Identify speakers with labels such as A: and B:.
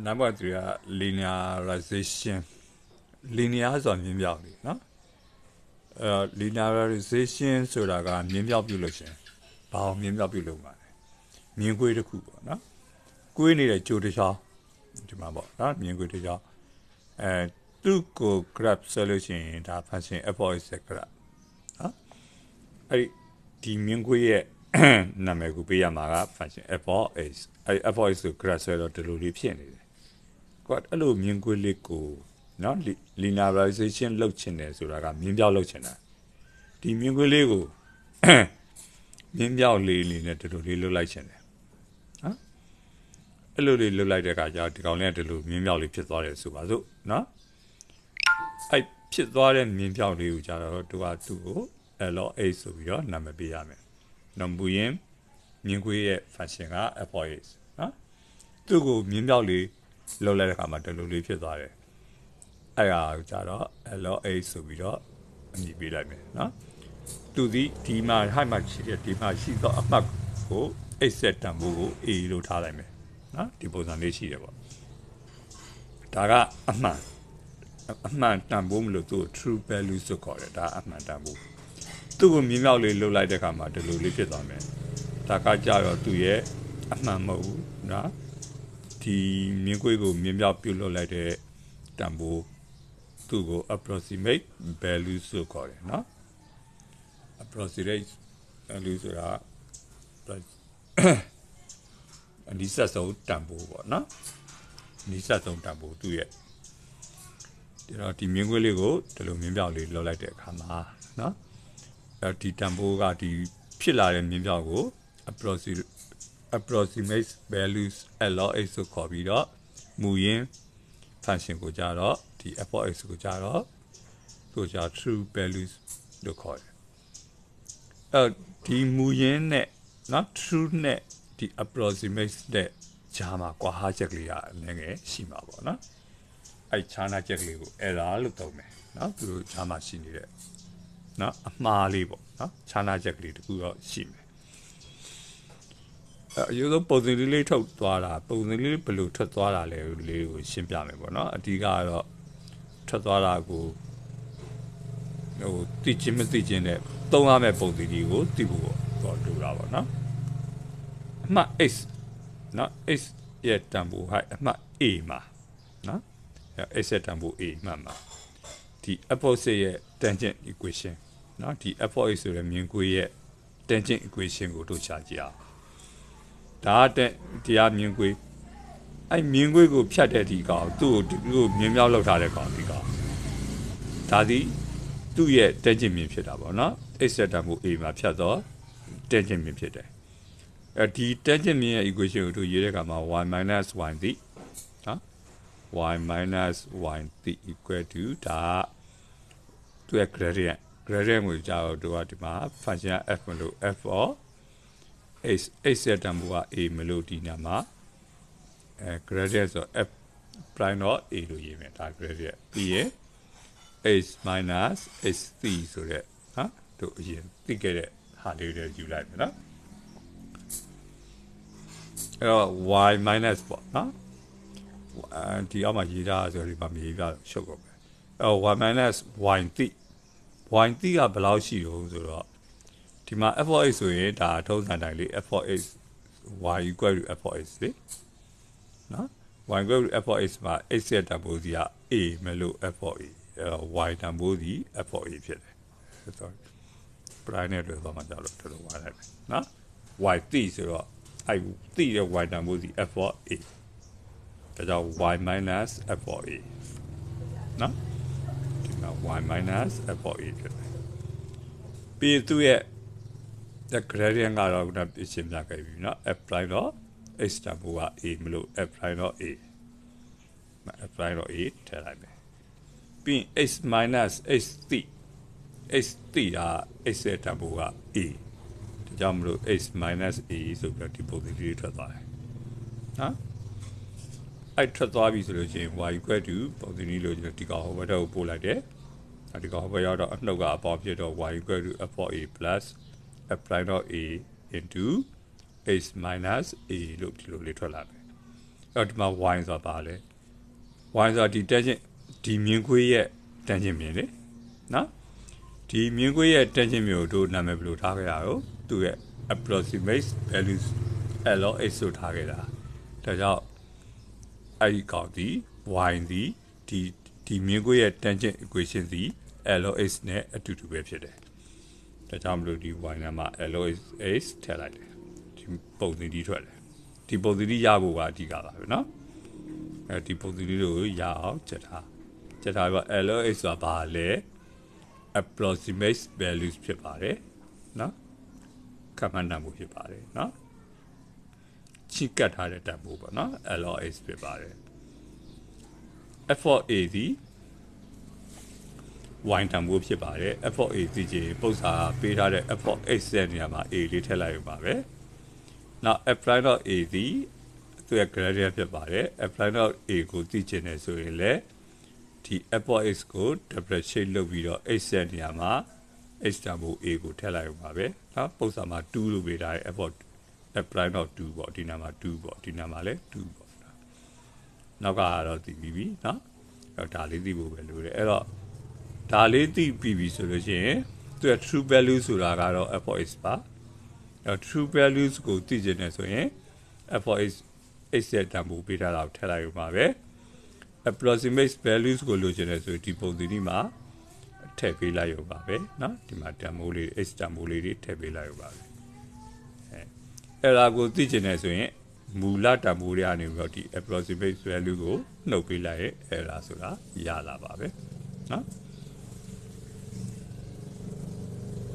A: number 3က linearization linear ဆိုတာမြင်းပြောက်လေနော်linearization ဆိုတာကမြင်းပြောက်ပြုလို့ရှင်ဘာအောင်မြင်းပြောက်ပြုလို့မှာလဲမြင်းကွေးတစ်ခုပေါ့နော်ကွေးနေတဲ့ကြိုတစ်ချောင်းဒီမှာပေါ့နော်မြင်းကွေးတစ်ချောင်းသူ့ကို graph ဆက်လို့ရှိရင်ဒါ function f(x) graph နော်အဲ့ဒီမြင်းကွေးရဲ့နာမည်ကိုပေးရမှာက function f(x) အဲ့ f(x) ကို graph ဆွဲတော့ဒီလိုလေးဖြစ်နေတယ်ကွာအဲ့လိုမြင်းကွေးလေးကိုနော် linearization လုပ်ချင်တယ်ဆိုတာကမြင်းပြောက်လုပ်ချင်တာဒီမြင်းကွေးလေးကိုမြင်းပြောက်လေးလေးနဲ့ဒီလိုလေးလုပ်လိုက်ချင်တယ်နော်အဲ့လိုလေးလုပ်လိုက်တဲ့အခါကျတော့ဒီကောင်လေးကဒီလိုမြင်းပြောက်လေးဖြစ်သွားတယ်ဆိုပါစို့နော်အဲ့ဖြစ်သွားတဲ့မြင်းပြောက်လေးကိုကျတော့သူကသူ့ကို log(a) ဆိုပြီးတော့နာမည်ပေးရမယ်နော်မူရင်းမြင်းကွေးရဲ့ function က f(x) နော်သူ့ကိုမြင်းပြောက်လေးလုပ်လိုက်တဲ့အခါမှာဒီလိုလေးဖြစ်သွားတယ်အဲ့ဒါကိုကျတော့ log(a) ဆိုပြီးတော့အမည်ပေးလိုက်မယ်နော်သူဒီမှာဟိုက်မှာရှိတဲ့ဒီမှာရှိသောအမှတ်ကို x တန်ဖိုးကို a လို့ထားလိုက်မယ်နော်ဒီပုံစံလေးရှိတယ်ပေါ့ဒါကအမှန်တန်ဖိုးမလို့သူ့ true value ဆိုခေါ်တယ်ဒါအမှန်တန်ဖိုးသူ့ကိုမြင်းမြောက်လေးလှုပ်လိုက်တဲ့အခါမှာဒီလိုလေးဖြစ်သွားမယ်ဒါကကြတော့သူ့ရဲ့အမှန်မဟုတ်ဘူးနော်ဒီမြင်းကွေးကိုမြင်းမြောက်ပြုတ်လှုပ်လိုက်တဲ့တန်ဖိုးသူ့ကို approximate value ဆိုခေါ်တယ်နော် approximate value ဆိုတာအနိစ္စဆုံးတန်ဖိုးပေါ့နော်အနိစ္စဆုံးတန်ဖိုးသူ့ရဲ့ဒီမြင်းကွေးလေးကိုဒီလိုမြင်းပြောက်လေးလှုပ်လိုက်တဲ့အခါမှာနော်ဒီတန်ဖိုးကဒီဖြစ်လာတဲ့မြင်းပြောက်ကို approximate values log(x) ဆိုခေါ်ပြီးတော့မူရင်း function ကိုကြတော့ဒီ f(x) ကိုကြတော့သူ့ကြ true values လို့ခေါ်တယ်ဒီမူရင်းနဲ့နော် true နဲ့ဒီ approximate တဲ့ဂျာမှာကွာဟာချက်ကလေးကအနည်းငယ်ရှိမှာပေါ့နော်အဲ့ခြားနာချက်ကလေးကို error လို့သုံးမယ်နော်သူတို့ဂျာမှာရှိနေတဲ့နော်အမှားလေးပေါ့နော်ခြားနာချက်ကလေးတခုတော့ရှိမယ်အယူဆုံးပုံစံလေးထုတ်သွားတာပုံစံလေးဘယ်လိုထွက်သွားတာလဲလေးကိုရှင်းပြမယ်ပေါ့နော်အဓိကကတော့ထွက်သွားတာကိုသိချင်းမသိချင်းနဲ့သုံးရမယ့်ပုံစံလေးကိုသိဖို့တော့လိုတာပေါ့နော်အမှတ် x နော် x ရဲ့တန်ဖိုးဟိုက်အမှတ် a မှာနော်x ရဲ့တန်ဖိုး a မှတ်မှာဒီ opposite ရဲ့ tangent equation နော်ဒီ f(x) ဆိုတဲ့မြင်းကွေးရဲ့ tangent equation ကိုတို့ရှာကြည့်အောင်ဒါတဲ့တရားမြင်းကွေးအဲ့မြင်းကွေးကိုဖြတ်တဲ့ဒီကောင်သူ့ကိုမြင်းမြောက်လောက်ထားတဲ့ကောင်ဒီကောင်ဒါသည်သူ့ရဲ့ tangent မြင်းဖြစ်တာပေါ့နော် x ရဲ့တန်ဖိုး a မှာဖြတ်တော့ tangent မြင်းဖြစ်တယ်ဒီ tangent မြင်းရဲ့ equation ကိုတို့ရေးတဲ့အခါမှာ y minus y သည်နော် y minus y သည် equal to ဒါသူ့ရဲ့ gradient ကိုကြာတော့တို့ကဒီမှာ function f မလို့ f of x ရဲ့တန်ဖိုးက a မလို့ဒီနာမှာgradient ဆို f prime of a လို့ရေးမယ်ဒါ gradient ပြီးရင် x minus x ဆိုတဲ့ဟာတို့အရင်သိခဲ့တဲ့ဟာလေးတွေယူလိုက်မယ်နော်အဲ့တော့ y minus ပေါ့နော်ဒီအောက်မှာရေးထားဆိုဒီမှာမြေးပြရှုပ်ကုန်ပဲအဲ့ y minus y သိy သိကဘယ်လောက်ရှိတော့ဆိုတော့ဒီမှာ f(x) ဆိုရင်ဒါထုံးစံတိုင်းလေး f(x) y equal to f(x) လေနော် y equal to f(x) မှာ x ရဲ့တန်ဖိုးစီက a မလို့ f(a) y တန်ဖိုးစီ f(a) ဖြစ်တယ် sorry prime နဲ့တွေ့သွားမှကြောက်လို့တော်တော်ဝါလိုက်မယ်နော် y သိဆိုတော့အဲ့သိတဲ့ y တန်ဖိုးစီ f(a) ဒါကြောင့် y minus f(a) နော်ဒီမှာ y minus f(a) ဖြစ်တယ်ပြီးသူ့ရဲ့gradient ကတော့ခုနပြရှင်းပြခဲ့ပြီเนาะ f prime တော့ x တန်ဖိုးက a မလို့ f prime တော့ a f prime တော့ a ထည့်လိုက်မယ်ပြီး x minus x တိတာ x ရဲ့တန်ဖိုးက a ဒါကြောင့်မလို့ x minus a ဆိုပြီးဒီပုံစံလေးထွက်သွားတယ်နော်အဲ့ထွက်သွားပြီဆိုလို့ရှိရင် y equal to ပုံစံလေးလို့ဒီကောင်ဟိုဘက်တော့ပို့လိုက်တယ်ဒီကောင်ဟိုဘက်ရောက်တော့အနှုတ်ကအပေါင်းဖြစ်တော့ y equal to f(a) plus f prime of a into x minus a လို့ဒီလိုလေးထွက်လာတယ် ဒီမှာ y ဆိုတာပါလေ y ဆိုတာဒီတက်ချင်းဒီမြင်းခွေးရဲ့တန်းချင်းမြင်လေနော်ဒီမြင်းခွေးရဲ့တန်းချင်းမျိုးတို့နာမည်ဘယ်လိုထားခဲ့ရတော့သူ့ရဲ့ approximate values LOX ဆိုထားခဲ့တာဒါကြောင့်အဲ့ဒီကောင်ဒီ y ဒီမြင်းခွေးရဲ့တန်းချင်း equation စီ LOX နဲ့အတူတူပဲဖြစ်တယ်ဒါကြောင့်မလို့ဒီ y နာမှာ LOX ထည့်လိုက်တယ်ဒီပုံစံဒီထွက်တယ်ဒီပုံစံဒီရဖို့ကအဓိကပါပဲနော်ဒီပုံစံလေးကိုရအောင်ချက်ထားပြီး LOX ဆိုတာဘာလဲ approximate values ဖြစ်ပါတယ်နော်ခန့်မှန်းတန်ဖိုးဖြစ်ပါတယ်နော်ချီကတ်ထားတဲ့တန်ဖိုးပေါ့နော် LOX ဖြစ်ပါတယ် F of A ဒီ y တန်ဖိုးဖြစ်ပါတယ် F of A ဒီကြီးပု္ပ္ပာပေးထားတဲ့ F of X ရဲ့နေရာမှာ A လေးထည့်လိုက်ရပါပဲနောက် F prime of A ဒီသူရဲ့ gradient ဖြစ်ပါတယ် F prime of A ကိုသိချင်တယ်ဆိုရင်လည်းဒီ F of X ကို differentiate လုပ်ပြီးတော့ X ရဲ့နေရာမှာ X တန်ဖိုး A ကိုထည့်လိုက်ရပါပဲနော်ပု္ပ္ပာမှာ2လို့ပေးထားတယ် F prime of 2ပေါ့ဒီနာမှာ2ပေါ့ဒီနာမှာလည်း2ပေါ့နောက်ကတော့သိပြီနော်ဒါလေးသိဖို့ပဲလိုတယ်အဲ့တော့ဒါလေးသိပြီဆိုလို့ရှိရင်သူက true value ဆိုတာကတော့ f of x ပါအဲ့ true values ကိုသိချင်တယ်ဆိုရင် f of x ရဲ့တန်ဖိုးပေးထားတာကိုထည့်လိုက်ရပါပဲ approximate values ကိုလိုချင်တယ်ဆိုရင်ဒီပုံစံဒီမှာထည့်ပေးလိုက်ရပါပဲเนาะဒီမှာတန်ဖိုးလေး x တန်ဖိုးလေးတွေထည့်ပေးလိုက်ရပါပဲအဲ့ဒါကိုသိချင်တယ်ဆိုရင်မူလတန်ဖိုးတွေကနေပြီးတော့ဒီ approximate value ကိုနှုတ်ပေးလိုက်ရဲ့ error ဆိုတာရလာပါပဲเนาะ